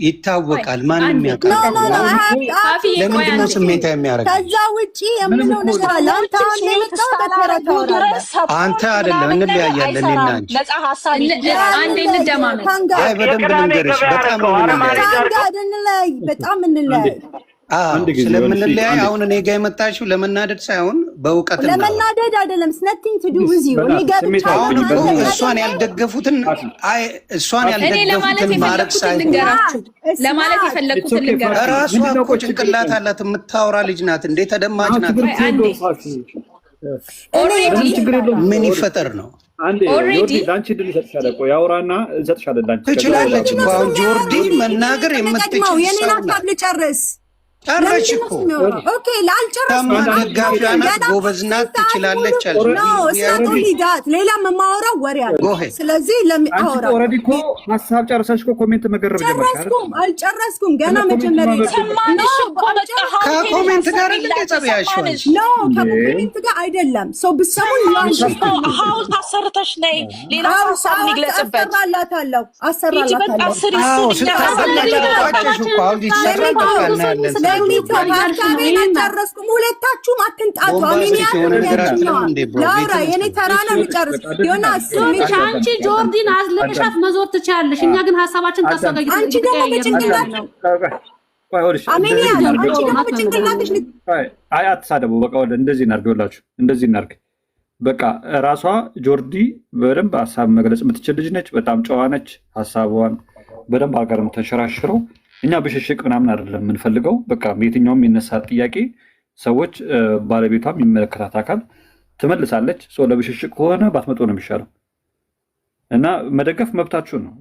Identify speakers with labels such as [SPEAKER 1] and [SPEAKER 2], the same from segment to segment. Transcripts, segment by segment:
[SPEAKER 1] ይታወቃል ማንም ያውቃል ለምንድን ነው ስሜታ የሚያረጋው
[SPEAKER 2] ከዛ ውጪ የምንለው ነገር አለ
[SPEAKER 1] አንተ አይደለም እንለያያለን እኔና አንቺ
[SPEAKER 3] ነፃ ሐሳብ አንዴ እንደማመጥ
[SPEAKER 1] አይ በደንብ ልንገርሽ
[SPEAKER 2] በጣም እንለያይ
[SPEAKER 1] ስለምንለያይ አሁን እኔ ጋር የመጣሽው ለመናደድ ሳይሆን በእውቀት ነው
[SPEAKER 2] ለመናደድ አይደለም nothing to do with you እኔ ጋር ብቻ
[SPEAKER 1] እሷን ያልደገፉትን ማረግ ሳይሆን
[SPEAKER 3] ለማለት የፈለኩትን ልንገራችሁ
[SPEAKER 1] ራሷ እኮ ጭንቅላት አላት የምታወራ ልጅ ናት እንዴ ተደማጭ ናት ምን ይፈጠር ነው
[SPEAKER 4] ኦሬዲ ላንቺ ድል ይሰጥሻል እኮ ያውራና እንሰጥሻለን ላንቺ
[SPEAKER 1] ትችላለች እኮ አሁን ጆርዲ መናገር የምትችል
[SPEAKER 2] የኔን ሀሳብ ልጨርስ
[SPEAKER 1] ጨረሽ እኮ
[SPEAKER 2] ኦኬ ላልጨረስ
[SPEAKER 1] ደጋፊያናት ጎበዝናት ትችላለች
[SPEAKER 2] ሌላ መማወራው ወሬ አለ ስለዚህ ለሚያወራ
[SPEAKER 4] ኦሬዲ እኮ ሀሳብ ጨርሰሽ እኮ ኮሜንት መገረብ ጀመርሽ
[SPEAKER 2] አልጨረስኩም ገና መጀመሪያ
[SPEAKER 1] ከኮሜንት ጋር እንደጸብያሽው
[SPEAKER 2] ነው ከኮሜንት ጋር አይደለም ሰው ብሰሙን
[SPEAKER 3] ሀውል ታሰርተሽ ነይ ሌላ ሀሳብ ይግለጽበት
[SPEAKER 2] አሰራላታለሁ ሁለታችሁም አትንጣጡ ላውራ የኔ ተራ ነው ልጨርስ ዮናስ
[SPEAKER 5] አንቺ ጆርዲን አዝለሻት መዞር ትችያለሽ እኛ ግን ሀሳባችን ታሳጋጊ
[SPEAKER 2] አንቺ ደግሞ በጭንቅላት አሜኒያ አንቺ ደግሞ በጭንቅላትሽ
[SPEAKER 4] አይ አትሳደቡ በቃ ወደ እንደዚህ እናርገውላችሁ እንደዚህ እናርግ በቃ ራሷ ጆርዲ በደንብ ሀሳብ መግለጽ የምትችል ልጅ ነች በጣም ጨዋ ነች ሀሳቧን በደንብ አቀርም ተንሸራሽረው እኛ በሽሽቅ ምናምን አይደለም የምንፈልገው በቃ የትኛውም የሚነሳ ጥያቄ ሰዎች ባለቤቷም የሚመለከታት አካል ትመልሳለች ሰው ለብሽሽቅ ከሆነ ባትመጡ ነው የሚሻለው እና መደገፍ መብታችሁ ነው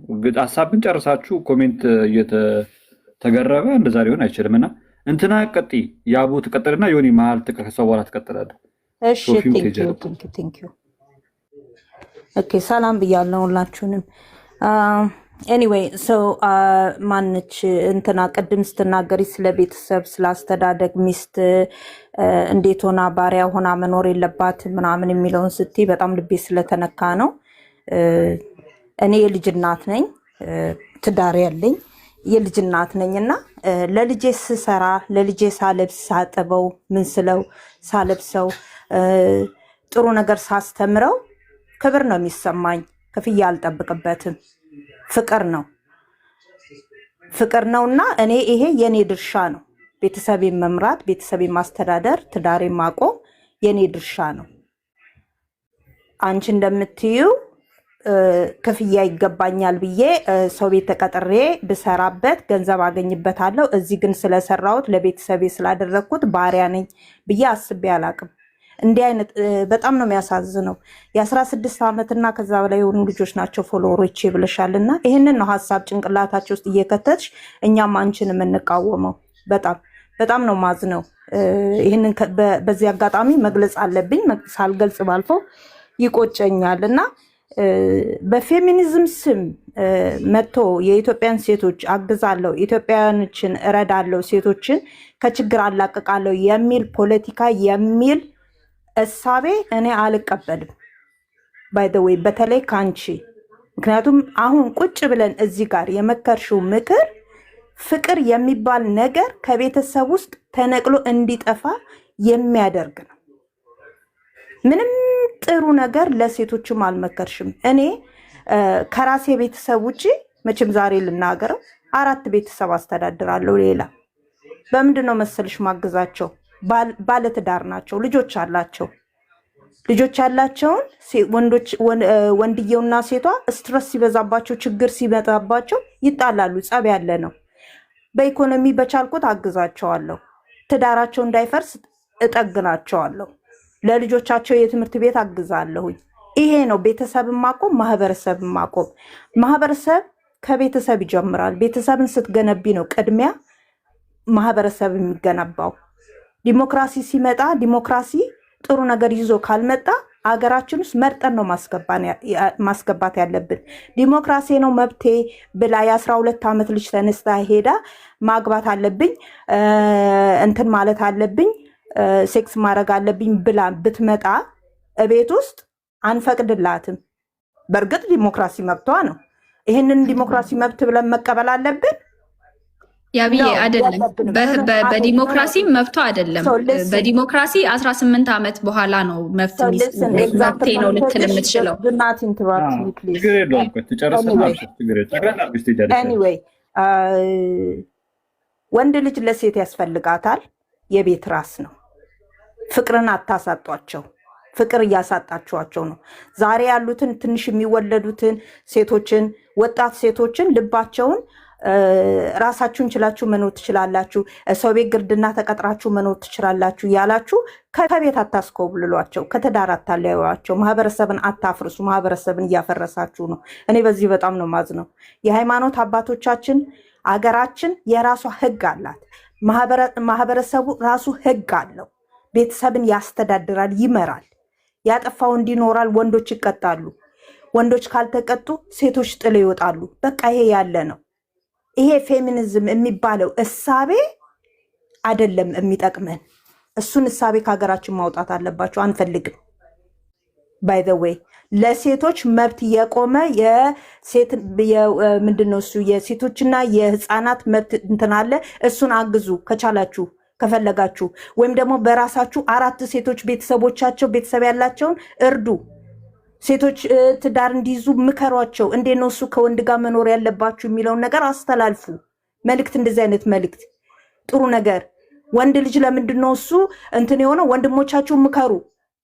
[SPEAKER 4] ሀሳብ ግን ጨርሳችሁ ኮሜንት እየተገረበ እንደዛ ሊሆን አይችልም እና እንትና ቀጥ ያቡ ተቀጥልና ዮኒ መሀል ከሰው በኋላ ትቀጥላለህ
[SPEAKER 6] እሺ ቴንክ ዩ ኦኬ ሰላም ብያለሁ ሁላችሁንም ኤኒዌይ ሶ ማንች እንትና ቅድም ስትናገሪ ስለ ቤተሰብ ስለ አስተዳደግ ሚስት እንዴት ሆና ባሪያ ሆና መኖር የለባት ምናምን የሚለውን ስትይ በጣም ልቤ ስለተነካ ነው እኔ የልጅ እናት ነኝ ትዳር ያለኝ የልጅ እናት ነኝና ለልጄ ስሰራ ለልጄ ሳለብስ ሳጥበው ምን ስለው ሳለብሰው ጥሩ ነገር ሳስተምረው ክብር ነው የሚሰማኝ ከፍያ አልጠብቅበትም ፍቅር ነውና እኔ ይሄ የኔ ድርሻ ነው ቤተሰቤን መምራት ቤተሰቤን ማስተዳደር ትዳሬን ማቆም የኔ ድርሻ ነው አንቺ እንደምትዩ ክፍያ ይገባኛል ብዬ ሰው ቤት ተቀጥሬ ብሰራበት ገንዘብ አገኝበታለሁ እዚህ ግን ስለሰራሁት ለቤተሰቤ ስላደረኩት ባሪያ ነኝ ብዬ አስቤ አላቅም እንዲህ አይነት በጣም ነው የሚያሳዝነው የ16 ዓመትና ከዛ በላይ የሆኑ ልጆች ናቸው ፎሎወሮቼ ብለሻልና ይሄንን ነው ሀሳብ ጭንቅላታቸው ውስጥ እየከተትሽ እኛም አንቺን የምንቃወመው በጣም ነው ማዝነው ይሄንን በዚህ አጋጣሚ መግለጽ አለብኝ ሳልገልጽ ባልፈው ይቆጨኛልና በፌሚኒዝም ስም መጥቶ የኢትዮጵያን ሴቶች አግዛለሁ ኢትዮጵያኖችን እረዳለሁ ሴቶችን ከችግር አላቀቃለሁ የሚል ፖለቲካ የሚል እሳቤ እኔ አልቀበልም ባይ ዘ ዌይ በተለይ ካንቺ ምክንያቱም አሁን ቁጭ ብለን እዚህ ጋር የመከርሽው ምክር ፍቅር የሚባል ነገር ከቤተሰብ ውስጥ ተነቅሎ እንዲጠፋ የሚያደርግ ነው ምንም ጥሩ ነገር ለሴቶችም አልመከርሽም እኔ ከራሴ ቤተሰብ ውጪ መቼም ዛሬ ልናገረው 4 ቤተሰብ አስተዳድራለሁ ሌላ በምንድነው መሰልሽ ማግዛቸው ባለትዳር ናቸው ልጆች ያላቸውን ወንድየውና ሴቷ ስትረስ ሲበዛባቸው ችግር ሲመጣባቸው ይጣላሉ ጸብ ያለ ነው በኢኮኖሚ በቻልኩት አግዛቸዋለሁ ትዳራቸው እንዳይፈርስ እጠግናቸዋለሁ ለልጆቻቸው የትምህርት ቤት አግዛለሁ ይሄ ነው ቤተሰብን ማቆም ማህበረሰብን ማቆም ማህበረሰብ ከቤተሰብ ይጀምራል ቤተሰብን ስትገነቢ ነው ቅድሚያ ማህበረሰብ የሚገነባው ዲሞክራሲ ሲመጣ ዲሞክራሲ ጥሩ ነገር ይዞ ካልመጣ አገራችን ውስጥ መርጠን ነው ማስገባት ያለብን ዲሞክራሲ ነው መብቴ ብላ የ12 ዓመት ልጅ ተነስታ ሄዳ ማግባት አለብኝ እንትን ማለት አለብኝ ሴክስ ማድረግ አለብኝ ብላ ብትመጣ እቤት ውስጥ አንፈቅድላትም በእርግጥ ዲሞክራሲ መብቷ ነው ይሄንን ዲሞክራሲ መብት ብለን መቀበል አለብን
[SPEAKER 7] ያብዬ አይደለም በዲሞክራሲ መብቷ አይደለም። በዲሞክራሲ 18 ዓመት በኋላ ነው መብቴ ነው ልትል የምትችለው።
[SPEAKER 6] ወንድ ልጅ ለሴት ያስፈልጋታል። የቤት ራስ ነው። ፍቅርን አታሳጧቸው። ፍቅር እያሳጣችኋቸው ነው። ዛሬ ያሉትን ትንሽ የሚወለዱትን ሴቶችን፣ ወጣት ሴቶችን ልባቸውን ራሳችሁን ችላችሁ መኖር ትችላላችሁ፣ ሰው ቤት ግርድና ተቀጥራችሁ መኖር ትችላላችሁ ያላችሁ ከቤት አታስኮብልሏቸው፣ ከትዳር አታለያዩዋቸው፣ ማህበረሰብን አታፍርሱ። ማህበረሰብን እያፈረሳችሁ ነው። እኔ በዚህ በጣም ነው ማዝነው። የሃይማኖት አባቶቻችን አገራችን የራሷ ህግ አላት። ማህበረሰቡ ራሱ ህግ አለው። ቤተሰብን ያስተዳድራል፣ ይመራል። ያጠፋ ወንድ ይኖራል፣ ወንዶች ይቀጣሉ። ወንዶች ካልተቀጡ ሴቶች ጥለው ይወጣሉ። በቃ ይሄ ያለ ነው። ይሄ ፌሚኒዝም የሚባለው እሳቤ አይደለም የሚጠቅመን። እሱን እሳቤ ከሀገራችን ማውጣት አለባቸው። አንፈልግም። ባይ ዘ ዌይ ለሴቶች መብት የቆመ ምንድነው እሱ የሴቶችና የህፃናት መብት እንትን አለ። እሱን አግዙ ከቻላችሁ ከፈለጋችሁ፣ ወይም ደግሞ በራሳችሁ 4 ሴቶች ቤተሰቦቻቸው ቤተሰብ ያላቸውን እርዱ። ሴቶች ትዳር እንዲይዙ ምከሯቸው። እንዴት ነው እሱ ከወንድ ጋር መኖር ያለባችሁ የሚለውን ነገር አስተላልፉ። መልእክት፣ እንደዚህ አይነት መልእክት ጥሩ ነገር። ወንድ ልጅ ለምንድን ነው እሱ እንትን የሆነው? ወንድሞቻችሁን ምከሩ፣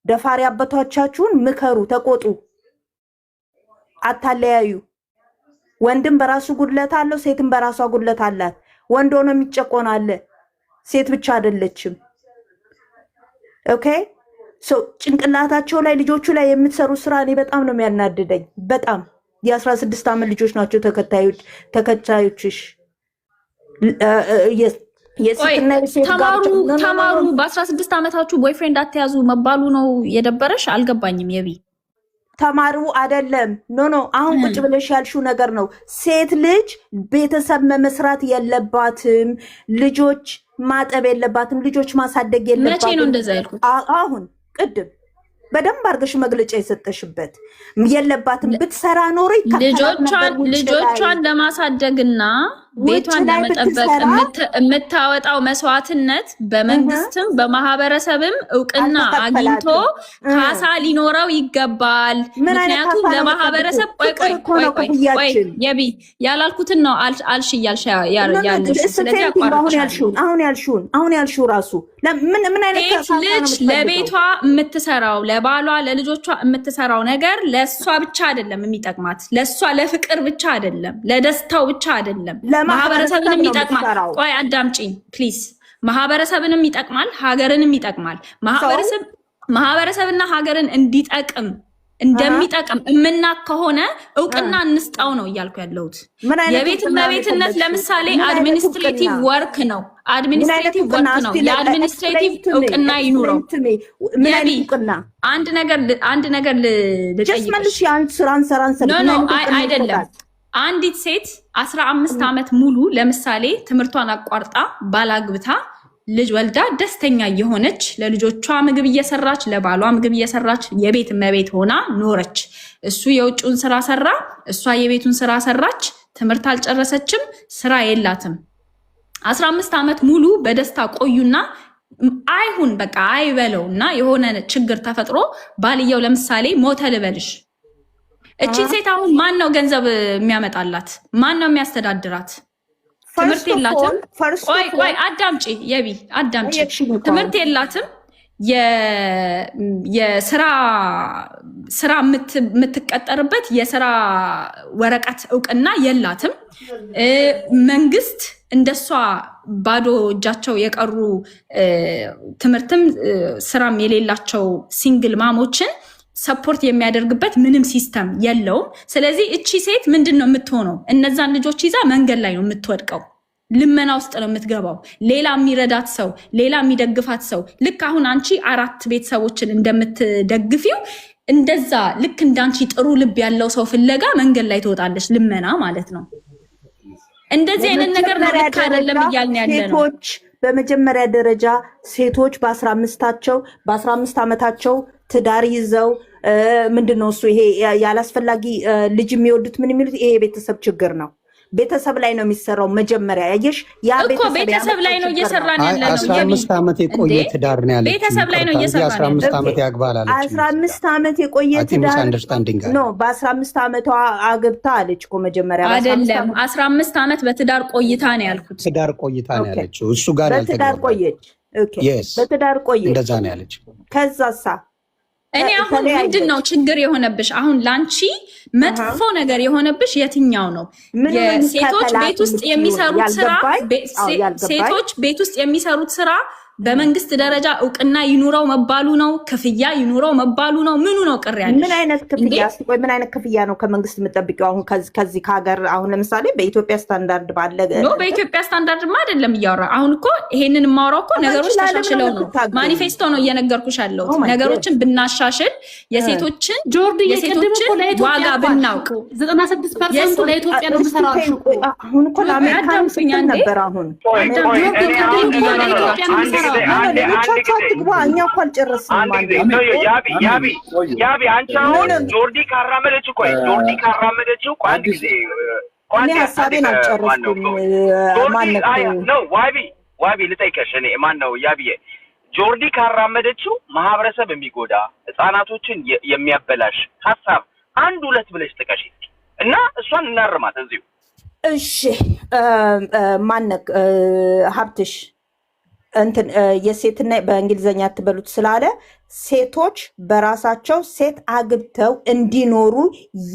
[SPEAKER 6] ደፋሪ አባቶቻችሁን ምከሩ፣ ተቆጡ፣ አታለያዩ። ወንድም በራሱ ጉድለት አለው፣ ሴትም በራሷ ጉድለት አላት። ወንድ ሆኖ የሚጨቆን አለ፣ ሴት ብቻ አይደለችም። ኦኬ ጭንቅላታቸው ላይ ልጆቹ ላይ የምትሰሩ ስራ እኔ በጣም ነው የሚያናድደኝ። በጣም የ16 ዓመት ልጆች ናቸው ተከታዮችሽ።
[SPEAKER 7] ተማሩ። በ16 ዓመታችሁ ቦይፍሬንድ አትያዙ መባሉ ነው የደበረሽ? አልገባኝም። የቢ
[SPEAKER 6] ተማሩ አይደለም። ኖ አሁን ቁጭ ብለሽ ያልሽው ነገር ነው። ሴት ልጅ ቤተሰብ መመስራት የለባትም፣ ልጆች ማጠብ የለባትም፣ ልጆች ማሳደግ የለባትም።
[SPEAKER 7] መቼ ነው እንደዛ ያልኩት?
[SPEAKER 6] አሁን ቅድም በደንብ አድርገሽ መግለጫ የሰጠሽበት የለባትም። ብትሰራ ኖሮ
[SPEAKER 7] ልጆቿን ለማሳደግና ቤቷን ለመጠበቅ የምታወጣው መስዋዕትነት በመንግስትም በማህበረሰብም እውቅና አግኝቶ ካሳ ሊኖረው ይገባል። ምክንያቱም ለማህበረሰብ ቆይ የቢ ያላልኩትን ነው አልሽ እያልሽ ያለሽ። ስለዚህ
[SPEAKER 6] አሁን ያልሽው ራሱ ምን አይነት
[SPEAKER 7] ልጅ ለቤቷ የምትሰራው ለባሏ ለልጆቿ የምትሰራው ነገር ለእሷ ብቻ አይደለም የሚጠቅማት፣ ለእሷ ለፍቅር ብቻ አይደለም፣ ለደስታው ብቻ አይደለም፣ ማህበረሰብንም ይጠቅማል። ቆይ አዳምጪኝ ፕሊዝ። ማህበረሰብንም ይጠቅማል፣ ሀገርንም ይጠቅማል። ማህበረሰብና ሀገርን እንደሚጠቅም እምናቅ ከሆነ እውቅና እንስጣው ነው እያልኩ ያለሁት። የቤት እመቤትነት ለምሳሌ አድሚኒስትሬቲቭ ወርክ ነው። የአድሚኒስትሬቲቭ እውቅና ይኑረው። አንድ ነገር ልጠይቅሽ። አይደለም አንዲት ሴት 15 ዓመት ሙሉ ለምሳሌ ትምህርቷን አቋርጣ ባላግብታ ልጅ ወልዳ ደስተኛ የሆነች ለልጆቿ ምግብ እየሰራች ለባሏ ምግብ እየሰራች የቤት እመቤት ሆና ኖረች። እሱ የውጭውን ስራ ሰራ፣ እሷ የቤቱን ስራ ሰራች። ትምህርት አልጨረሰችም፣ ስራ የላትም። 15 ዓመት ሙሉ በደስታ ቆዩና አይሁን በቃ አይበለውና የሆነ ችግር ተፈጥሮ ባልየው ለምሳሌ ሞተ ልበልሽ። እቺን ሴት አሁን ማን ነው ገንዘብ የሚያመጣላት? ማን ነው የሚያስተዳድራት? ትምህርት የላትም። ቆይ አዳምጪ የቢ አዳምጪ። ትምህርት የላትም። የስራ የምትቀጠርበት የስራ ወረቀት እውቅና የላትም። መንግስት እንደሷ ባዶ እጃቸው የቀሩ ትምህርትም ስራም የሌላቸው ሲንግል ማሞችን ሰፖርት የሚያደርግበት ምንም ሲስተም የለውም። ስለዚህ እቺ ሴት ምንድን ነው የምትሆነው? እነዛን ልጆች ይዛ መንገድ ላይ ነው የምትወድቀው። ልመና ውስጥ ነው የምትገባው። ሌላ የሚረዳት ሰው፣ ሌላ የሚደግፋት ሰው፣ ልክ አሁን አንቺ 4 ቤተሰቦችን እንደምትደግፊው እንደዛ ልክ እንዳንቺ ጥሩ ልብ ያለው ሰው ፍለጋ መንገድ ላይ ትወጣለች። ልመና ማለት ነው። እንደዚህ አይነት ነገር ልክ አይደለም እያልን ያለ ነው።
[SPEAKER 6] በመጀመሪያ ደረጃ ሴቶች በ15 ዓመታቸው ትዳር ይዘው ምንድነው እሱ ይሄ ያላስፈላጊ ልጅ የሚወዱት ምን የሚሉት ይሄ የቤተሰብ ችግር ነው። ቤተሰብ ላይ ነው የሚሰራው። መጀመሪያ ያየሽ ያ
[SPEAKER 7] ቤተሰብ ላይ ነው እየሰራን ያለ ነው።
[SPEAKER 1] 15 ዓመት የቆየ ትዳር ነው ያለችው።
[SPEAKER 7] ቤተሰብ ላይ ነው እየሰራን
[SPEAKER 1] 15 ዓመት ያግባል አለች።
[SPEAKER 6] 15 ዓመት የቆየ ትዳር ነው። በ15 ዓመቷ አግብታ አለች እኮ መጀመሪያ።
[SPEAKER 7] አይደለም 15 ዓመት በትዳር ቆይታ ነው ያልኩት።
[SPEAKER 1] ትዳር ቆይታ ነው ያለችው። እሱ ጋር
[SPEAKER 6] በትዳር ቆየች። ኦኬ በትዳር ቆየች።
[SPEAKER 1] እንደዛ ነው ያለችው።
[SPEAKER 6] ከዛሳ
[SPEAKER 7] እኔ አሁን ምንድን ነው ችግር የሆነብሽ? አሁን ላንቺ መጥፎ ነገር የሆነብሽ የትኛው ነው? የሴቶች ቤት ውስጥ የሚሰሩት ስራ ሴቶች ቤት ውስጥ የሚሰሩት ስራ በመንግስት ደረጃ እውቅና ይኑረው መባሉ ነው? ክፍያ ይኑረው መባሉ ነው? ምኑ ነው ቅር ያለሽ?
[SPEAKER 6] ምን አይነት ክፍያ? ቆይ ምን አይነት ክፍያ ነው ከመንግስት የምጠብቂው? አሁን ከዚህ ከሀገር አሁን ለምሳሌ በኢትዮጵያ ስታንዳርድ ባለ
[SPEAKER 7] ነው። በኢትዮጵያ ስታንዳርድማ አይደለም እያወራ። አሁን እኮ ይሄንን የማወራው እኮ ነገሮች ተሻሽለው ነው። ማኒፌስቶ ነው እየነገርኩሽ ያለሁት። ነገሮችን ብናሻሽል የሴቶችን ዋጋ ብናውቅ
[SPEAKER 5] 96% ለኢትዮጵያ ነው የምሰራው።
[SPEAKER 6] አሁን እኮ ለአሜሪካ ነበር አሁን ሌሎቻቸው አትግባ። እኛ እኮ አልጨረስንም።
[SPEAKER 2] ያቢ አንቺ አሁን ጆርዲ ካራመደችው አንድ ጊዜ
[SPEAKER 6] እኔ ሀሳቤን አልጨረስኩም።
[SPEAKER 2] ነው ዋቢ ልጠይቀሽ። እኔ ማነው ያብዬ ጆርዲ ካራመደችው ማህበረሰብ የሚጎዳ ህፃናቶችን የሚያበላሽ ሀሳብ አንድ ሁለት ብለሽ ጥቀሽ እና እሷን እናርማት እዚሁ።
[SPEAKER 6] እሺ ማነክ ሀብትሽ እንትን የሴትና በእንግሊዘኛ አትበሉት ስላለ ሴቶች በራሳቸው ሴት አግብተው እንዲኖሩ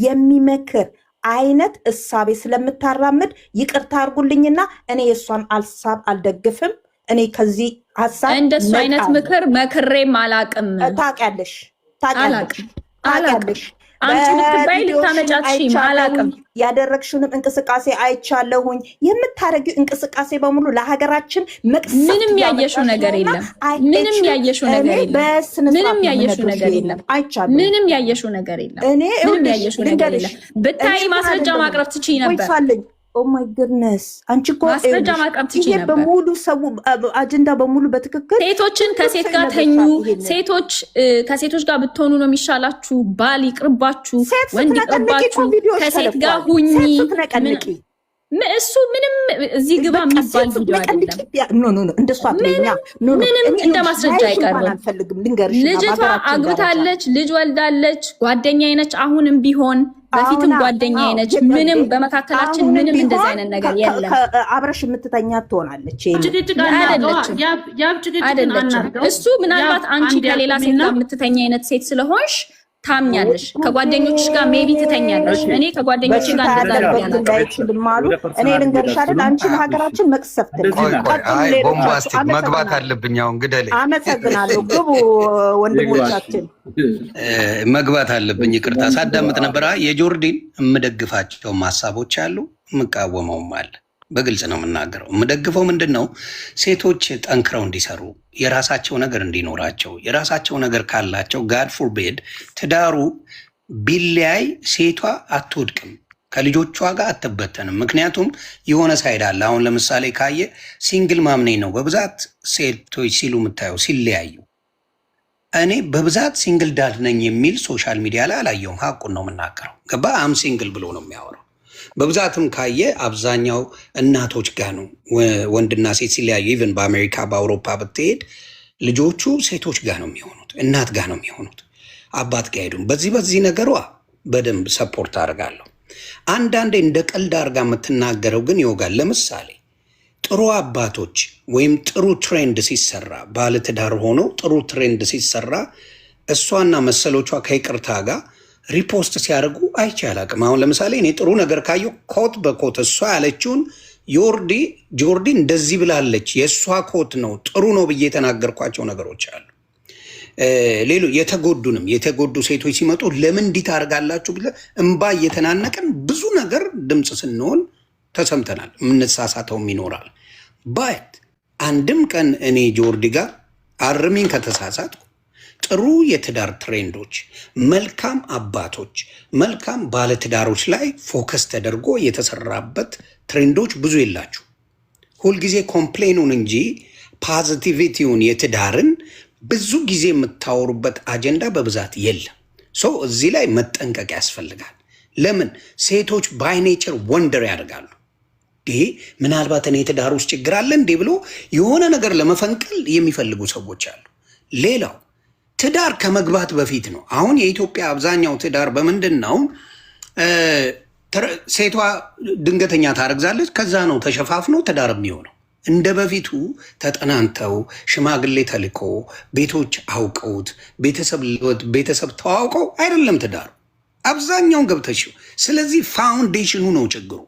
[SPEAKER 6] የሚመክር አይነት እሳቤ ስለምታራምድ ይቅርታ አድርጉልኝና እኔ የእሷን ሀሳብ አልደግፍም። እኔ ከዚህ ሀሳብ
[SPEAKER 7] እንደሱ አይነት ምክር መክሬም አላቅም።
[SPEAKER 6] ታውቂያለሽ።
[SPEAKER 7] አንቺ ልትባይ ልታመጫችም አላቅም።
[SPEAKER 6] ያደረግሽውንም እንቅስቃሴ አይቻለሁኝ። የምታረጊው እንቅስቃሴ በሙሉ ለሀገራችን መቅሰፍት።
[SPEAKER 7] ምንም ያየሽው ነገር የለም። ምንም ያየሽው ነገር የለም። ምንም ያየሽው ነገር የለም።
[SPEAKER 6] አይቻለሁ።
[SPEAKER 7] ምንም ያየሽው ነገር የለም። ምንም ያየሽው ነገር የለም። ብታይ ማስረጃ ማቅረብ ትችይ ነበር።
[SPEAKER 6] ኦ ማይ ጉድነስ አንቺ እኮ
[SPEAKER 7] ማስረጃ ማቅረብ ትችይ ነበር።
[SPEAKER 6] በሙሉ ሰው አጀንዳ በሙሉ በትክክል
[SPEAKER 7] ሴቶችን ከሴት ጋር ተኙ፣ ሴቶች ከሴቶች ጋር ብትሆኑ ነው የሚሻላችሁ፣ ባል ይቅርባችሁ፣ ወንድ ይቅርባችሁ፣ ከሴት ጋር ሁኚ። እሱ ምንም እዚህ ግባ የሚባል ቪዲዮ አይደለም።
[SPEAKER 6] ኖ እንደሷ አትለኛ።
[SPEAKER 7] ምንም እንደ ማስረጃ አይቀርም። ልጅቷ አግብታለች፣ ልጅ ወልዳለች፣ ጓደኛዬ ነች። አሁንም ቢሆን በፊትም ጓደኛዬ ነች። ምንም በመካከላችን ምንም እንደዚህ አይነት ነገር የለም።
[SPEAKER 6] አብረሽ የምትተኛ ትሆናለች
[SPEAKER 7] አይደለችም። እሱ ምናልባት አንቺ ከሌላ ሴት ጋር የምትተኛ አይነት ሴት ስለሆንሽ ታምኛለሽ። ከጓደኞችሽ ጋር ሜቢ ትተኛለሽ። እኔ ከጓደኞች ጋር
[SPEAKER 6] እኔ ልንገርሽ አይደል አንቺ ለሀገራችን መቅሰፍት
[SPEAKER 1] ቦምባስቲክ መግባት አለብኝ። አሁን ግደለኝ።
[SPEAKER 6] አመሰግናለሁ። ግቡ ወንድሞቻችን፣
[SPEAKER 1] መግባት አለብኝ። ይቅርታ ሳዳምጥ ነበር። የጆርዲን የምደግፋቸው ሀሳቦች አሉ፣ የምቃወመውም አለ። በግልጽ ነው የምናገረው። የምደግፈው ምንድን ነው? ሴቶች ጠንክረው እንዲሰሩ፣ የራሳቸው ነገር እንዲኖራቸው፣ የራሳቸው ነገር ካላቸው ጋድ ፎርቤድ ትዳሩ ቢለያይ ሴቷ አትወድቅም፣ ከልጆቿ ጋር አትበተንም። ምክንያቱም የሆነ ሳይድ አለ። አሁን ለምሳሌ ካየ ሲንግል ማምኔ ነው በብዛት ሴቶች ሲሉ የምታየው ሲለያዩ። እኔ በብዛት ሲንግል ዳድ ነኝ የሚል ሶሻል ሚዲያ ላይ አላየውም። ሀቁን ነው የምናገረው። ገባ አም ሲንግል ብሎ ነው የሚያወራው። በብዛትም ካየ አብዛኛው እናቶች ጋር ነው ወንድና ሴት ሲለያዩ። ኢቨን በአሜሪካ በአውሮፓ ብትሄድ ልጆቹ ሴቶች ጋር ነው የሚሆኑት፣ እናት ጋር ነው የሚሆኑት፣ አባት ጋር ሄዱም። በዚህ ነገሯ በደንብ ሰፖርት አድርጋለሁ። አንዳንዴ እንደ ቀልድ አድርጋ የምትናገረው ግን ይወጋል። ለምሳሌ ጥሩ አባቶች ወይም ጥሩ ትሬንድ ሲሰራ፣ ባለትዳር ሆኖ ጥሩ ትሬንድ ሲሰራ እሷና መሰሎቿ ከይቅርታ ጋር ሪፖስት ሲያደርጉ አይቼ አላቅም። አሁን ለምሳሌ እኔ ጥሩ ነገር ካየሁ ኮት በኮት እሷ ያለችውን ጆርዲ እንደዚህ ብላለች የእሷ ኮት ነው ጥሩ ነው ብዬ የተናገርኳቸው ነገሮች አሉ። የተጎዱ ሴቶች ሲመጡ ለምን እንዲህ ታደርጋላችሁ ብለህ እምባ እየተናነቀን ብዙ ነገር ድምፅ ስንሆን ተሰምተናል። የምንሳሳተውም ይኖራል። ባት አንድም ቀን እኔ ጆርዲ ጋር አርሚን ከተሳሳትኩ ጥሩ የትዳር ትሬንዶች፣ መልካም አባቶች፣ መልካም ባለትዳሮች ላይ ፎከስ ተደርጎ የተሰራበት ትሬንዶች ብዙ የላችሁ። ሁልጊዜ ኮምፕሌኑን እንጂ ፖዚቲቪቲውን የትዳርን ብዙ ጊዜ የምታወሩበት አጀንዳ በብዛት የለም። ሰው እዚህ ላይ መጠንቀቅ ያስፈልጋል። ለምን ሴቶች ባይ ኔቸር ወንደር ያደርጋሉ። ምናልባት እኔ ትዳር ውስጥ ችግር አለ እንዴ ብሎ የሆነ ነገር ለመፈንቀል የሚፈልጉ ሰዎች አሉ። ሌላው ትዳር ከመግባት በፊት ነው። አሁን የኢትዮጵያ አብዛኛው ትዳር በምንድን ነው? ሴቷ ድንገተኛ ታረግዛለች፣ ከዛ ነው ተሸፋፍኖ ትዳር የሚሆነው። እንደ በፊቱ ተጠናንተው ሽማግሌ ተልኮ ቤቶች አውቀውት ቤተሰብ ተዋውቀው አይደለም ትዳሩ አብዛኛውን ገብተሽው። ስለዚህ ፋውንዴሽኑ ነው ችግሩ።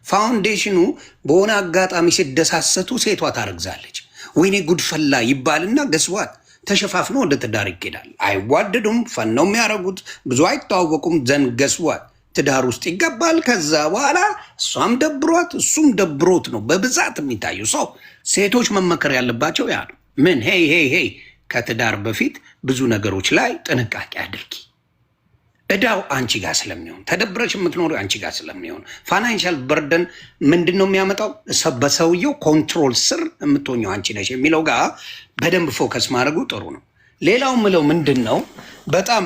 [SPEAKER 1] ፋውንዴሽኑ በሆነ አጋጣሚ ሲደሳሰቱ ሴቷ ታረግዛለች፣ ወይኔ ጉድፈላ ይባልና ገስዋት ተሸፋፍኖ ወደ ትዳር ይኬዳል። አይዋደዱም፣ ፈን ነው የሚያደርጉት፣ ብዙ አይተዋወቁም። ዘንድ ገስዋት ትዳር ውስጥ ይገባል። ከዛ በኋላ እሷም ደብሯት እሱም ደብሮት ነው በብዛት የሚታዩ ሰው። ሴቶች መመከር ያለባቸው ያ ነው። ምን ሄይ ከትዳር በፊት ብዙ ነገሮች ላይ ጥንቃቄ አድርጊ። እዳው አንቺ ጋር ስለሚሆን ተደብረሽ የምትኖሪ አንቺ ጋር ስለሚሆን ፋይናንሻል በርደን ምንድን ነው የሚያመጣው? በሰውየው ኮንትሮል ስር የምትሆኘው አንቺ ነሽ የሚለው ጋር በደንብ ፎከስ ማድረጉ ጥሩ ነው። ሌላው ምለው ምንድን ነው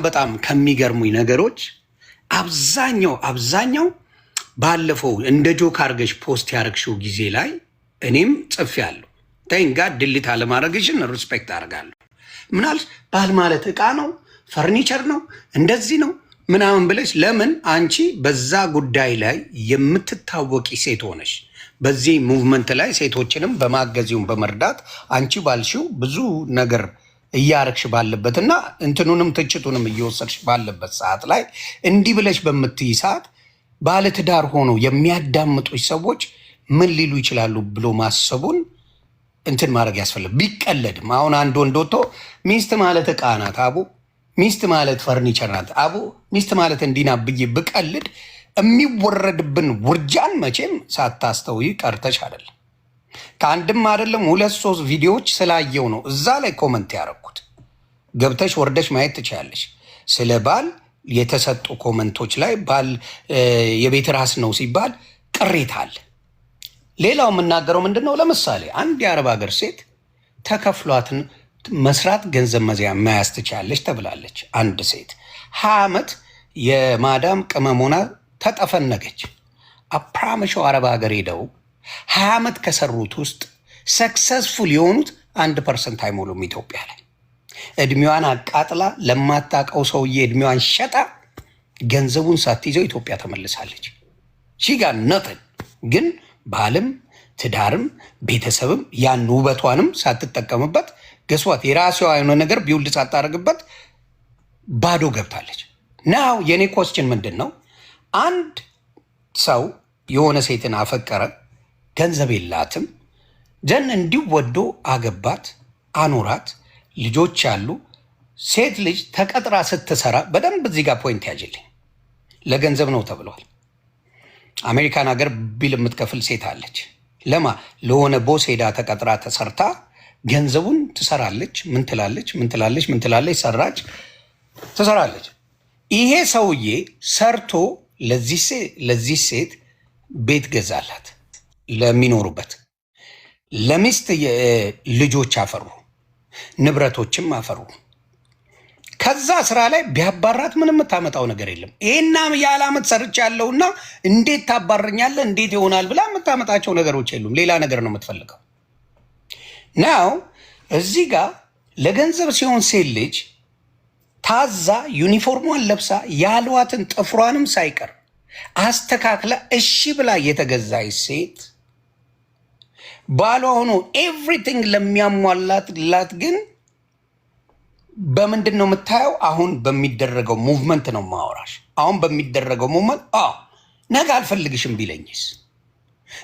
[SPEAKER 1] በጣም ከሚገርሙኝ ነገሮች አብዛኛው ባለፈው እንደ ጆክ አድርገሽ ፖስት ያደረግሽው ጊዜ ላይ እኔም ጽፌያለሁ። ተይንጋ ድሊት አለማድረግሽን ሪስፔክት አደርጋለሁ። ምናልሽ ባል ማለት ዕቃ ነው፣ ፈርኒቸር ነው፣ እንደዚህ ነው ምናምን ብለሽ ለምን አንቺ በዛ ጉዳይ ላይ የምትታወቂ ሴት ሆነሽ በዚህ ሙቭመንት ላይ ሴቶችንም በማገዚውም በመርዳት አንቺ ባልሽው ብዙ ነገር እያረግሽ ባለበትና እንትኑንም ትችቱንም እየወሰድሽ ባለበት ሰዓት ላይ እንዲህ ብለሽ በምትይ ሰዓት ባለትዳር ሆኖ የሚያዳምጡሽ ሰዎች ምን ሊሉ ይችላሉ ብሎ ማሰቡን እንትን ማድረግ ያስፈልግ። ቢቀለድም አሁን አንድ ወንድ ወጥቶ ሚስት ማለት ዕቃ ናት አቡ፣ ሚስት ማለት ፈርኒቸር ናት አቡ፣ ሚስት ማለት እንዲና ብዬ ብቀልድ የሚወረድብን ውርጃን መቼም ሳታስተውይ ቀርተሽ አይደለም። ከአንድም አይደለም 2-3 ቪዲዮዎች ስላየው ነው እዛ ላይ ኮመንት ያደረኩት። ገብተሽ ወርደሽ ማየት ትችላለሽ። ስለ ባል የተሰጡ ኮመንቶች ላይ ባል የቤት ራስ ነው ሲባል ቅሬታ አለ። ሌላው የምናገረው ምንድን ነው? ለምሳሌ አንድ የአረብ ሀገር ሴት ተከፍሏትን መስራት ገንዘብ መያዝ ትችላለች ተብላለች። አንድ ሴት 20 ዓመት የማዳም ቅመሞና ተጠፈነገች። አፕራምሸው አረብ ሀገር ሄደው 20 ዓመት ከሰሩት ውስጥ ሰክሰስፉል የሆኑት 1% አይሞሉም። ኢትዮጵያ ላይ እድሜዋን አቃጥላ ለማታውቀው ሰውዬ እድሜዋን ሸጣ ገንዘቡን ሳትይዘው ኢትዮጵያ ተመልሳለች። ሺጋ ነጥን ግን ባልም ትዳርም ቤተሰብም ያን ውበቷንም ሳትጠቀምበት ገስዋት የራሷ የሆነ ነገር ቢውልድ ሳታደርግበት ባዶ ገብታለች። ናው የኔ ኮስችን ምንድን ነው? አንድ ሰው የሆነ ሴትን አፈቀረ፣ ገንዘብ የላትም፣ ጀን እንዲወዶ አገባት፣ አኖራት፣ ልጆች አሉ። ሴት ልጅ ተቀጥራ ስትሰራ በደንብ እዚህ ጋር ፖይንት ያጅልኝ፣ ለገንዘብ ነው ተብሏል። አሜሪካን ሀገር ቢል የምትከፍል ሴት አለች። ለሆነ ቦስ ሄዳ ተቀጥራ ተሰርታ ገንዘቡን ትሰራለች። ምን ትላለች? ሰራች፣ ትሰራለች። ይሄ ሰውዬ ሰርቶ ለዚህ ሴት ቤት ገዛላት ለሚኖሩበት። ለሚስት ልጆች አፈሩ፣ ንብረቶችም አፈሩ። ከዛ ስራ ላይ ቢያባራት ምንም የምታመጣው ነገር የለም። ይሄና ያለ ዓመት ሰርች ያለውና እንዴት ታባረኛለህ እንዴት ይሆናል ብላ የምታመጣቸው ነገሮች የሉም። ሌላ ነገር ነው የምትፈልገው። ናው እዚህ ጋር ለገንዘብ ሲሆን ሴት ልጅ ታዛ ዩኒፎርሟን ለብሳ ያሏትን ጥፍሯንም ሳይቀር አስተካክላ እሺ ብላ የተገዛች ሴት ባሏ ሆኖ ኤቭሪቲንግ ለሚያሟላት ግን በምንድን ነው የምታየው? አሁን በሚደረገው ሙቭመንት ነው ማወራሽ። አሁን በሚደረገው ሙቭመንት ነገ አልፈልግሽም ቢለኝስ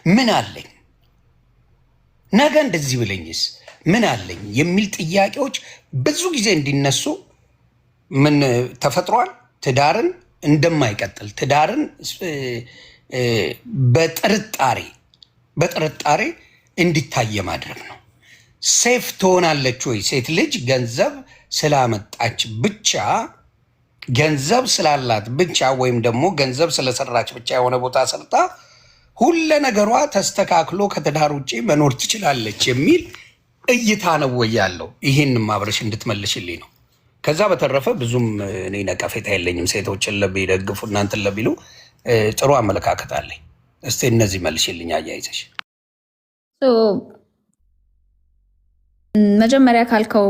[SPEAKER 1] ምን አለኝ? ነገ እንደዚህ ብለኝስ ምን አለኝ? የሚል ጥያቄዎች ብዙ ጊዜ እንዲነሱ ምን ተፈጥሯል? ትዳርን እንደማይቀጥል ትዳርን በጥርጣሬ እንዲታይ ማድረግ ነው። ሴፍ ትሆናለች ወይ ሴት ልጅ ገንዘብ ስላመጣች ብቻ ገንዘብ ስላላት ብቻ ወይም ደግሞ ገንዘብ ስለሰራች ብቻ የሆነ ቦታ ሰርታ ሁለ ነገሯ ተስተካክሎ ከትዳር ውጭ መኖር ትችላለች የሚል እይታ ነው ወይ ያለው? ይህንም አብረሽ እንድትመልሽልኝ ነው። ከዛ በተረፈ ብዙም እኔ ነቀፌታ የለኝም። ሴቶችን ለሚደግፉ እናንተን ለሚሉ ጥሩ አመለካከት አለኝ። እስቲ እነዚህ መልሽልኝ አያይዘሽ።
[SPEAKER 7] መጀመሪያ ካልከው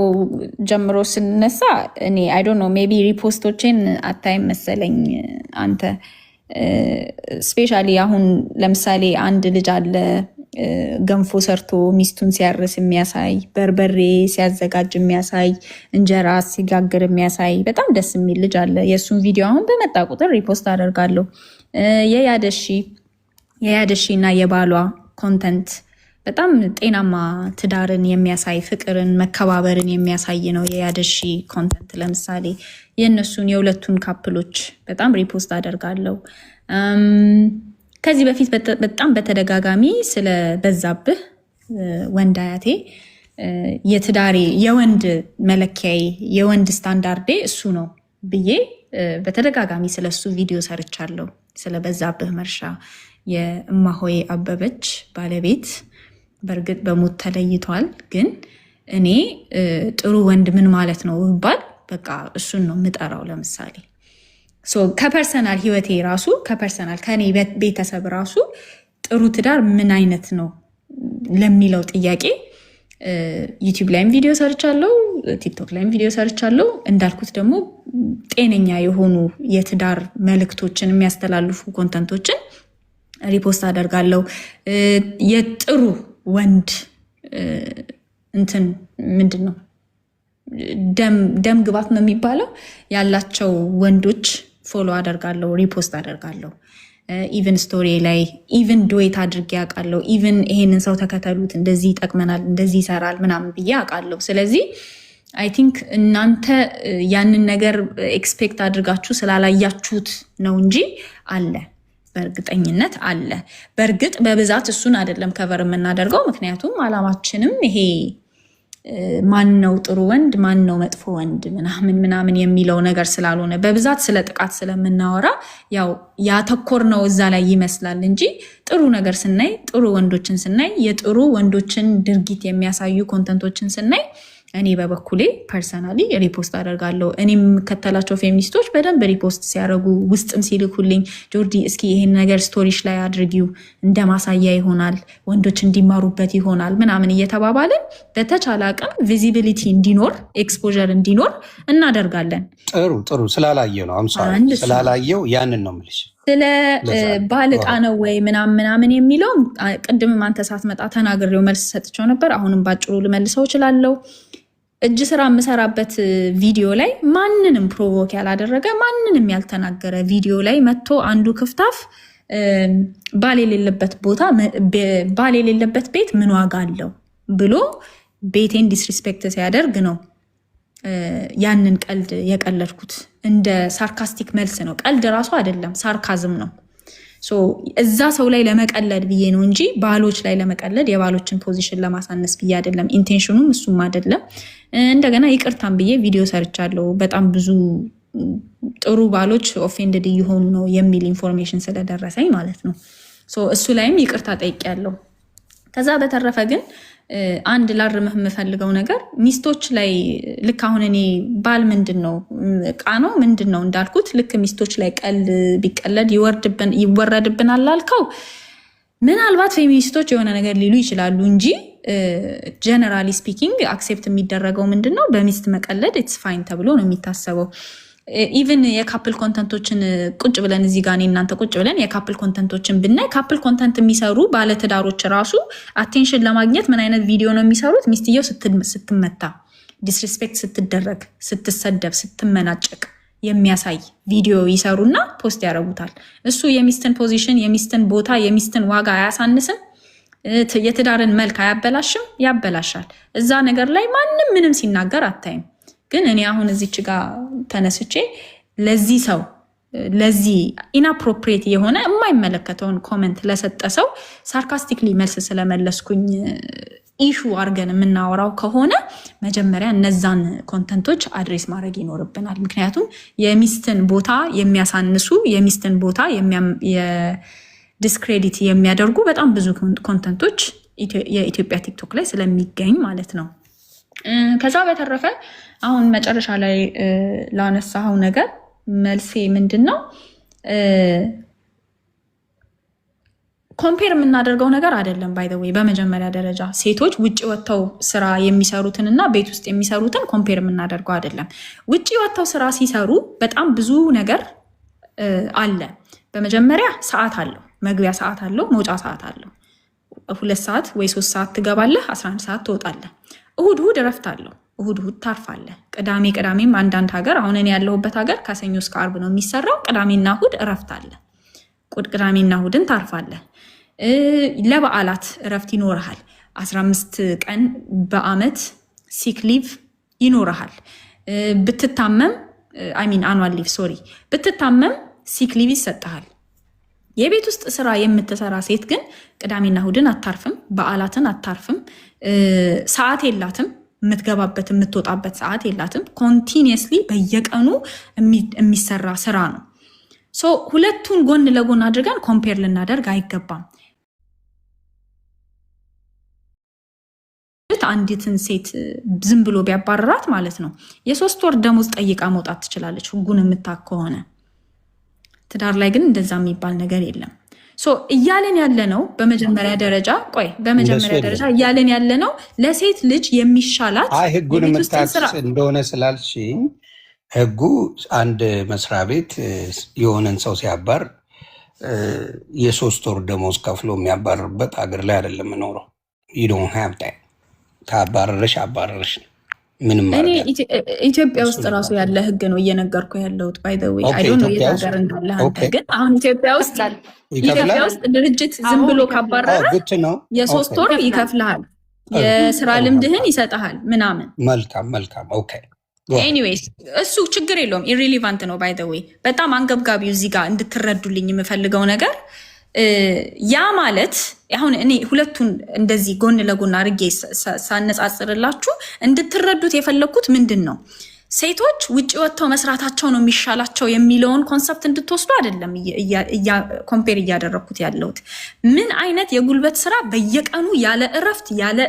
[SPEAKER 7] ጀምሮ ስንነሳ እኔ አይ ዶንት ኖ ሜቢ ሪፖስቶችን አታይም መሰለኝ አንተ። ስፔሻሊ አሁን ለምሳሌ አንድ ልጅ አለ ገንፎ ሰርቶ ሚስቱን ሲያርስ የሚያሳይ፣ በርበሬ ሲያዘጋጅ የሚያሳይ፣ እንጀራ ሲጋግር የሚያሳይ በጣም ደስ የሚል ልጅ አለ። የእሱን ቪዲዮ አሁን በመጣ ቁጥር ሪፖስት አደርጋለሁ። የያደሺ እና የባሏ ኮንተንት በጣም ጤናማ ትዳርን የሚያሳይ ፍቅርን፣ መከባበርን የሚያሳይ ነው የያደሺ ኮንተንት። ለምሳሌ የእነሱን የሁለቱን ካፕሎች በጣም ሪፖስት አደርጋለሁ። ከዚህ በፊት በጣም በተደጋጋሚ ስለ በዛብህ ወንድ አያቴ የትዳሬ የወንድ መለኪያዬ የወንድ ስታንዳርዴ እሱ ነው ብዬ በተደጋጋሚ ስለ እሱ ቪዲዮ ሰርቻለሁ። ስለ በዛብህ መርሻ የእማሆይ አበበች ባለቤት በእርግጥ በሞት ተለይቷል። ግን እኔ ጥሩ ወንድ ምን ማለት ነው ብባል በቃ እሱን ነው የምጠራው። ለምሳሌ ከፐርሰናል ህይወቴ ራሱ ከፐርሰናል ከኔ ቤተሰብ ራሱ ጥሩ ትዳር ምን አይነት ነው ለሚለው ጥያቄ ዩቲዩብ ላይም ቪዲዮ ሰርቻለሁ፣ ቲክቶክ ላይም ቪዲዮ ሰርቻለሁ። እንዳልኩት ደግሞ ጤነኛ የሆኑ የትዳር መልእክቶችን የሚያስተላልፉ ኮንተንቶችን ሪፖስት አደርጋለሁ። የጥሩ ወንድ እንትን ምንድን ነው ደም ግባት ነው የሚባለው ያላቸው ወንዶች ፎሎ አደርጋለሁ፣ ሪፖስት አደርጋለሁ። ኢቨን ስቶሪ ላይ ኢቨን ዱዌት አድርጌ አውቃለሁ። ኢቨን ይሄንን ሰው ተከተሉት እንደዚህ ይጠቅመናል እንደዚህ ይሰራል ምናምን ብዬ አውቃለሁ። ስለዚህ አይ ቲንክ እናንተ ያንን ነገር ኤክስፔክት አድርጋችሁ ስላላያችሁት ነው እንጂ አለ፣ በእርግጠኝነት አለ። በእርግጥ በብዛት እሱን አይደለም ከቨር የምናደርገው፣ ምክንያቱም አላማችንም ይሄ ማን ነው ጥሩ ወንድ ማን ነው መጥፎ ወንድ ምናምን የሚለው ነገር ስላልሆነ በብዛት ስለ ጥቃት ስለምናወራ ያው ያተኮር ነው እዛ ላይ ይመስላል እንጂ ጥሩ ነገር ስናይ፣ ጥሩ ወንዶችን ስናይ፣ የጥሩ ወንዶችን ድርጊት የሚያሳዩ ኮንተንቶችን ስናይ እኔ በበኩሌ ፐርሰናሊ ሪፖስት አደርጋለሁ። እኔ የምከተላቸው ፌሚኒስቶች በደንብ ሪፖስት ሲያደርጉ ውስጥም ሲልኩልኝ ጆርዲ እስኪ ይሄን ነገር ስቶሪሽ ላይ አድርጊው እንደ ማሳያ ይሆናል፣ ወንዶች እንዲማሩበት ይሆናል ምናምን እየተባባልን በተቻለ አቅም ቪዚቢሊቲ እንዲኖር ኤክስፖዠር እንዲኖር እናደርጋለን።
[SPEAKER 1] ጥሩ ስላላየው ነው ስላላየው ያንን ነው የምልሽ።
[SPEAKER 7] ስለ ባልጣ ነው ወይ ምናምን የሚለው ቅድምም አንተ ሳትመጣ ተናግሬው መልስ ሰጥቼው ነበር። አሁንም ባጭሩ ልመልሰው እችላለሁ። እጅ ስራ የምሰራበት ቪዲዮ ላይ ማንንም ፕሮቮክ ያላደረገ ማንንም ያልተናገረ ቪዲዮ ላይ መጥቶ አንዱ ክፍታፍ ባል የሌለበት ቤት ምን ዋጋ አለው ብሎ ቤቴን ዲስሪስፔክት ሲያደርግ ነው ያንን ቀልድ የቀለድኩት። እንደ ሳርካስቲክ መልስ ነው። ቀልድ ራሱ አይደለም፣ ሳርካዝም ነው። እዛ ሰው ላይ ለመቀለድ ብዬ ነው እንጂ ባሎች ላይ ለመቀለድ የባሎችን ፖዚሽን ለማሳነስ ብዬ አይደለም። ኢንቴንሽኑም እሱም አይደለም። እንደገና ይቅርታም ብዬ ቪዲዮ ሰርቻለሁ። በጣም ብዙ ጥሩ ባሎች ኦፌንድድ እየሆኑ ነው የሚል ኢንፎርሜሽን ስለደረሰኝ ማለት ነው። እሱ ላይም ይቅርታ ጠይቄያለሁ። ከዛ በተረፈ ግን አንድ ላርምህ የምፈልገው ነገር ሚስቶች ላይ ልክ አሁን እኔ ባል ምንድን ነው ዕቃ ነው ምንድን ነው እንዳልኩት ልክ ሚስቶች ላይ ቀልድ ቢቀለድ ይወረድብናል አልከው። ምናልባት ፌሚኒስቶች የሆነ ነገር ሊሉ ይችላሉ እንጂ ጀነራሊ ስፒኪንግ አክሴፕት የሚደረገው ምንድን ነው በሚስት መቀለድ ኢትስ ፋይን ተብሎ ነው የሚታሰበው። ኢቨን የካፕል ኮንተንቶችን ቁጭ ብለን እዚህ ጋር እናንተ ቁጭ ብለን የካፕል ኮንተንቶችን ብናይ ካፕል ኮንተንት የሚሰሩ ባለትዳሮች ራሱ አቴንሽን ለማግኘት ምን አይነት ቪዲዮ ነው የሚሰሩት? ሚስትየው ስትመታ፣ ዲስሪስፔክት ስትደረግ፣ ስትሰደብ፣ ስትመናጨቅ የሚያሳይ ቪዲዮ ይሰሩና ፖስት ያደርጉታል። እሱ የሚስትን ፖዚሽን፣ የሚስትን ቦታ፣ የሚስትን ዋጋ አያሳንስም? የትዳርን መልክ አያበላሽም? ያበላሻል። እዛ ነገር ላይ ማንም ምንም ሲናገር አታይም። ግን እኔ አሁን እዚች ጋር ተነስቼ ለዚህ ሰው ለዚህ ኢንአፕሮፕሪየት የሆነ የማይመለከተውን ኮመንት ለሰጠ ሰው ሳርካስቲክሊ መልስ ስለመለስኩኝ ኢሹ አድርገን የምናወራው ከሆነ መጀመሪያ እነዛን ኮንተንቶች አድሬስ ማድረግ ይኖርብናል። ምክንያቱም የሚስትን ቦታ የሚያሳንሱ የሚስትን ቦታ ዲስክሬዲት የሚያደርጉ በጣም ብዙ ኮንተንቶች የኢትዮጵያ ቲክቶክ ላይ ስለሚገኝ ማለት ነው። ከዛ በተረፈ አሁን መጨረሻ ላይ ላነሳው ነገር መልሴ ምንድን ነው? ኮምፔር የምናደርገው ነገር አይደለም። ባይ ዘ ዌይ በመጀመሪያ ደረጃ ሴቶች ውጭ ወጥተው ስራ የሚሰሩትን እና ቤት ውስጥ የሚሰሩትን ኮምፔር የምናደርገው አይደለም። ውጭ ወጥተው ስራ ሲሰሩ በጣም ብዙ ነገር አለ። በመጀመሪያ ሰዓት አለው፣ መግቢያ ሰዓት አለው፣ መውጫ ሰዓት አለው። 2 ሰዓት ወይ 3 ሰዓት ትገባለህ፣ 11 ሰዓት ትወጣለህ። እሁድ እረፍት አለው፣ እሁድ ታርፋለህ። ቅዳሜም አንዳንድ ሀገር፣ አሁን እኔ ያለሁበት ሀገር ከሰኞ እስከ ዓርብ ነው የሚሰራው። ቅዳሜና እሁድ እረፍት አለ። ቅዳሜና እሁድን ታርፋለህ። ለበዓላት እረፍት ይኖርሃል። 15 ቀን በአመት ሲክ ሊቭ ይኖርሃል። ብትታመም አኑዋል ሊቭ ብትታመም ሲክ ሊቭ ይሰጥሃል። የቤት ውስጥ ስራ የምትሰራ ሴት ግን ቅዳሜና እሁድን አታርፍም፣ በዓላትን አታርፍም። ሰዓት የላትም፣ የምትገባበት የምትወጣበት ሰዓት የላትም። ኮንቲኒየስሊ በየቀኑ የሚሰራ ስራ ነው። ሁለቱን ጎን ለጎን አድርገን ኮምፔር ልናደርግ አይገባም። አንዲትን ሴት ዝም ብሎ ቢያባረራት ማለት ነው የ3 ወር ደሞዝ ጠይቃ መውጣት ትችላለች፣ ህጉን የምታውቅ ከሆነ። ትዳር ላይ ግን እንደዛ የሚባል ነገር የለም። እያለን ያለ ነው በመጀመሪያ ደረጃ እያለን ያለ ነው ለሴት ልጅ የሚሻላት
[SPEAKER 1] ህጉን የምታውቅ እንደሆነ ስላልሽ ህጉ አንድ መስሪያ ቤት የሆነን ሰው ሲያባር የ3 ወር ደሞዝ ከፍሎ የሚያባርርበት ሀገር ላይ አይደለም የምኖረው። ይዶን ሀብታ ካባረረሽ አባረረሽ ምንም ማለት
[SPEAKER 7] ኢትዮጵያ ውስጥ ራሱ ያለ ህግ ነው እየነገርኩ ያለሁት። ባይ ዘ ዌይ አይ ዶንት ኖ የት ሀገር እንዳለ አንተ ግን አሁን ኢትዮጵያ ውስጥ ድርጅት ዝም ብሎ ካባረረ የ3 ወር ይከፍልሃል፣ የስራ ልምድህን ይሰጥሃል ምናምን።
[SPEAKER 1] መልካም ኦኬ።
[SPEAKER 7] ኤኒዌይስ እሱ ችግር የለውም፣ ኢሪሊቫንት ነው። ባይ ዘ ዌይ በጣም አንገብጋቢው እዚህ ጋር እንድትረዱልኝ የምፈልገው ነገር ያ ማለት አሁን እኔ ሁለቱን እንደዚህ ጎን ለጎን አድርጌ ሳነጻጽርላችሁ እንድትረዱት የፈለግኩት ምንድን ነው፣ ሴቶች ውጭ ወጥተው መስራታቸው ነው የሚሻላቸው የሚለውን ኮንሰፕት እንድትወስዱ አይደለም ኮምፔር እያደረግኩት ያለሁት። ምን አይነት የጉልበት ስራ በየቀኑ ያለ እረፍት፣ ያለ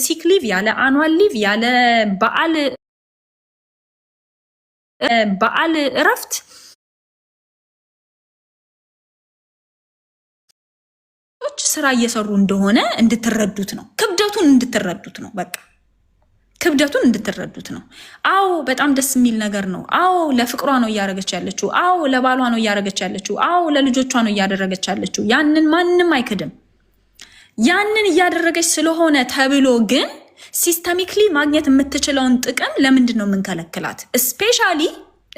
[SPEAKER 7] ሲክ ሊቭ፣ ያለ አኑዋል ሊቭ፣ ያለ በዓል እረፍት ስራ እየሰሩ እንደሆነ እንድትረዱት ነው። ክብደቱን እንድትረዱት ነው። በቃ ክብደቱን እንድትረዱት ነው። አዎ በጣም ደስ የሚል ነገር ነው። አዎ ለፍቅሯ ነው እያደረገች ያለችው። አዎ ለባሏ ነው እያደረገች ያለችው። አዎ ለልጆቿ ነው እያደረገች ያለችው። ያንን ማንም አይክድም። ያንን እያደረገች ስለሆነ ተብሎ ግን ሲስተሚክሊ ማግኘት የምትችለውን ጥቅም ለምንድን ነው የምንከለክላት?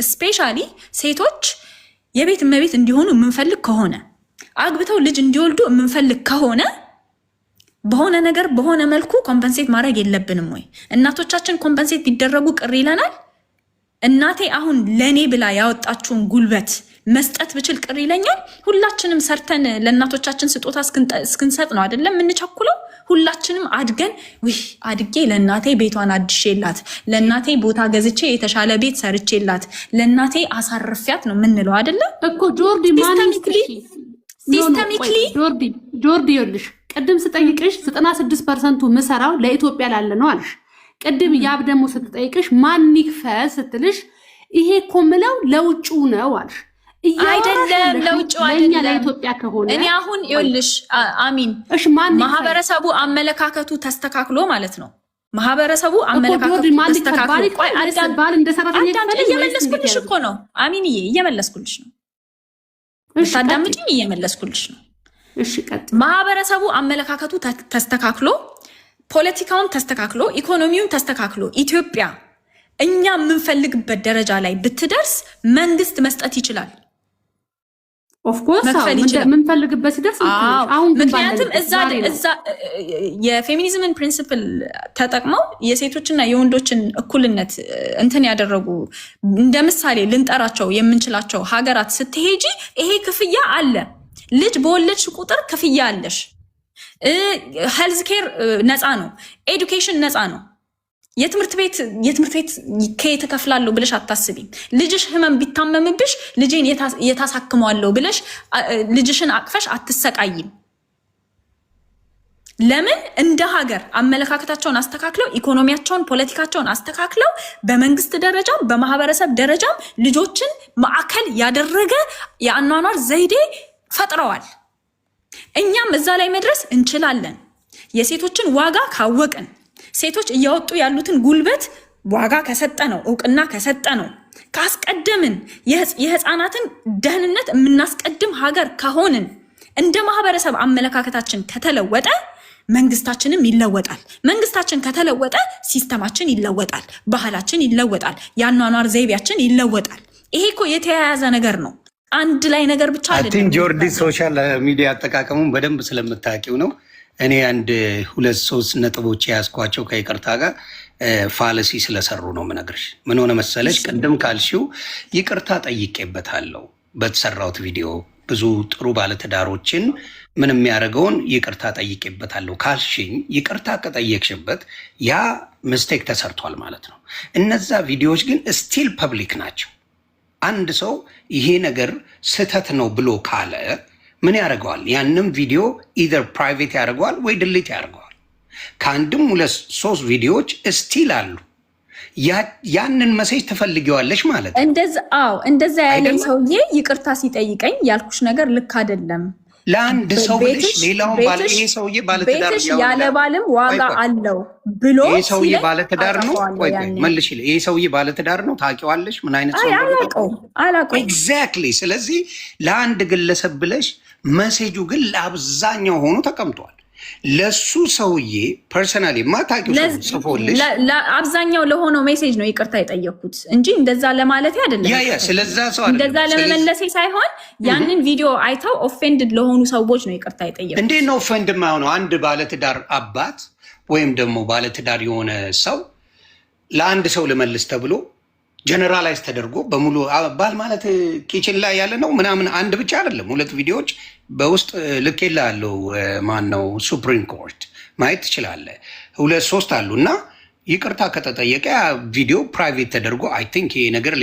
[SPEAKER 7] ስፔሻሊ ሴቶች የቤት እመቤት እንዲሆኑ የምንፈልግ ከሆነ፣ አግብተው ልጅ እንዲወልዱ የምንፈልግ ከሆነ በሆነ ነገር በሆነ መልኩ ኮምፐንሴት ማድረግ የለብንም ወይ? እናቶቻችን ኮምፐንሴት ቢደረጉ ቅር ይለናል? እናቴ አሁን ለኔ ብላ ያወጣችውን ጉልበት መስጠት ብችል ቅር ይለኛል? ሁላችንም ሰርተን ለእናቶቻችን ስጦታ እስክንሰጥ ነው አይደለም የምንቸኩለው? ሁላችንም አድገን አድጌ ለእናቴ ቤቷን አድሼላት፣ ለእናቴ ቦታ ገዝቼ የተሻለ ቤት ሰርቼላት፣ ለእናቴ አሳርፊያት ነው የምንለው አይደለም
[SPEAKER 5] እኮ ጆርዲ። ጆርዲ ይኸውልሽ ቅድም ስጠይቅሽ 96% ምሰራው ለኢትዮጵያ ላለ ነው አልሽ። ቅድም ያብ ደግሞ ስትጠይቅሽ ማን ይክፈል ስትልሽ ይሄ እኮ ምለው ለውጩ ነው አልሽ።
[SPEAKER 7] አይደለም ለውጭው አይደለም
[SPEAKER 5] ለኢትዮጵያ ከሆነ
[SPEAKER 7] እኔ አሁን ይኸውልሽ አሚን ማህበረሰቡ አመለካከቱ ተስተካክሎ ማለት ነው። ማህበረሰቡ አመለካከቱ ተስተካክሎ
[SPEAKER 5] ባል እንደ ሰራተኛ
[SPEAKER 7] እየመለስኩልሽ እኮ ነው አሚንዬ፣ እየመለስኩልሽ ነው። ታዳምጪኝ፣ እየመለስኩልሽ ነው።
[SPEAKER 5] እሺ ቀጥ
[SPEAKER 7] ማህበረሰቡ አመለካከቱ ተስተካክሎ፣ ፖለቲካውን ተስተካክሎ፣ ኢኮኖሚውን ተስተካክሎ ኢትዮጵያ እኛ የምንፈልግበት ደረጃ ላይ ብትደርስ መንግስት መስጠት ይችላል።
[SPEAKER 5] ኦፍ ኮርስ የምንፈልግበት ሲደርስ አሁን
[SPEAKER 7] ምክንያቱም እዛ የፌሚኒዝምን ፕሪንሲፕል ተጠቅመው የሴቶችና የወንዶችን እኩልነት እንትን ያደረጉ እንደ ምሳሌ ልንጠራቸው የምንችላቸው ሀገራት ስትሄጂ ይሄ ክፍያ አለ። ልጅ በወለድሽ ቁጥር ክፍያ አለሽ። ሄልዝ ኬር ነፃ ነው። ኤዱኬሽን ነፃ ነው። የትምህርት ቤት ከየት እከፍላለሁ ብለሽ አታስቢም። ልጅሽ ህመም ቢታመምብሽ ልጄን የታሳክመዋለሁ ብለሽ ልጅሽን አቅፈሽ አትሰቃይም። ለምን? እንደ ሀገር አመለካከታቸውን አስተካክለው ኢኮኖሚያቸውን፣ ፖለቲካቸውን አስተካክለው በመንግስት ደረጃም በማህበረሰብ ደረጃም ልጆችን ማዕከል ያደረገ የአኗኗር ዘይቤ ፈጥረዋል። እኛም እዛ ላይ መድረስ እንችላለን። የሴቶችን ዋጋ ካወቅን፣ ሴቶች እያወጡ ያሉትን ጉልበት ዋጋ ከሰጠ ነው፣ እውቅና ከሰጠ ነው፣ ካስቀደምን፣ የህፃናትን ደህንነት የምናስቀድም ሀገር ከሆንን፣ እንደ ማህበረሰብ አመለካከታችን ከተለወጠ መንግስታችንም ይለወጣል። መንግስታችን ከተለወጠ ሲስተማችን ይለወጣል፣ ባህላችን ይለወጣል፣ የአኗኗር ዘይቤያችን ይለወጣል። ይሄ እኮ የተያያዘ ነገር ነው። አንድ ላይ ነገር ብቻ አይደለም።
[SPEAKER 1] ጆርዲ ሶሻል ሚዲያ አጠቃቀሙን በደንብ ስለምታውቂው ነው። እኔ አንድ 2-3 ነጥቦች የያዝኳቸው ከይቅርታ ጋር ፋለሲ ስለሰሩ ነው የምነግርሽ። ምን ሆነ መሰለሽ፣ ቅድም ካልሽው ይቅርታ ጠይቄበታለሁ በተሰራውት ቪዲዮ ብዙ ጥሩ ባለትዳሮችን ምን የሚያደርገውን ይቅርታ ጠይቄበታለሁ ካልሽኝ፣ ይቅርታ ከጠየቅሽበት ያ ምስቴክ ተሰርቷል ማለት ነው። እነዛ ቪዲዮዎች ግን ስቲል ፐብሊክ ናቸው። አንድ ሰው ይሄ ነገር ስህተት ነው ብሎ ካለ ምን ያደርገዋል? ያንም ቪዲዮ ኢዘር ፕራይቬት ያደርገዋል ወይ ድሊት ያደርገዋል። ከአንድም 2-3 ቪዲዮዎች ስቲል አሉ። ያንን መሴጅ ትፈልጊዋለሽ ማለት ነው።
[SPEAKER 7] እንደዛ ያለኝ ሰውዬ ይቅርታ ሲጠይቀኝ ያልኩሽ ነገር ልክ አይደለም።
[SPEAKER 1] ለአንድ ሰው ብለሽ ሌላውን ባለ ይሄ ሰውዬ ባለትዳር
[SPEAKER 7] ያለ ባልም ዋጋ አለው ብሎ
[SPEAKER 1] ይሄ ሰውዬ ባለትዳር ነው። ቆይ መልሽ፣ ይሄ ሰውዬ ባለትዳር ነው። ታውቂዋለሽ ምን አይነት ሰው ነው?
[SPEAKER 7] አላውቀውም።
[SPEAKER 1] ኤግዛክትሊ። ስለዚህ ለአንድ ግለሰብ ብለሽ መሴጁ ግን ለአብዛኛው ሆኖ ተቀምጧል። ለሱ ሰውዬ ፐርሰናሊ ማታውቂው ሰው ጽፎልሽ
[SPEAKER 7] አብዛኛው ለሆነው ሜሴጅ ነው ይቅርታ የጠየኩት እንጂ እንደዛ ለማለት አይደለም።
[SPEAKER 1] ያ ስለዛ ሰው አይደለም፣
[SPEAKER 7] እንደዛ ለመመለሴ ሳይሆን ያንን ቪዲዮ አይተው ኦፌንድድ ለሆኑ ሰዎች ነው ይቅርታ የጠየኩት።
[SPEAKER 1] እንዴት ነው ኦፌንድ የማይሆነው? አንድ ባለትዳር አባት ወይም ደግሞ ባለትዳር የሆነ ሰው ለአንድ ሰው ልመልስ ተብሎ ጀነራላይዝ ተደርጎ በሙሉ ባል ማለት ኪችን ላይ ያለ ነው ምናምን አንድ ብቻ አይደለም፣ 2 ቪዲዮዎች በውስጥ ልኬልሃለሁ። ማነው ሱፕሪም ኮርት ማየት ትችላለህ። 2-3 አሉ እና ይቅርታ ከተጠየቀ ቪዲዮ ፕራይቬት ተደርጎ አይ ቲንክ ይሄ ነገር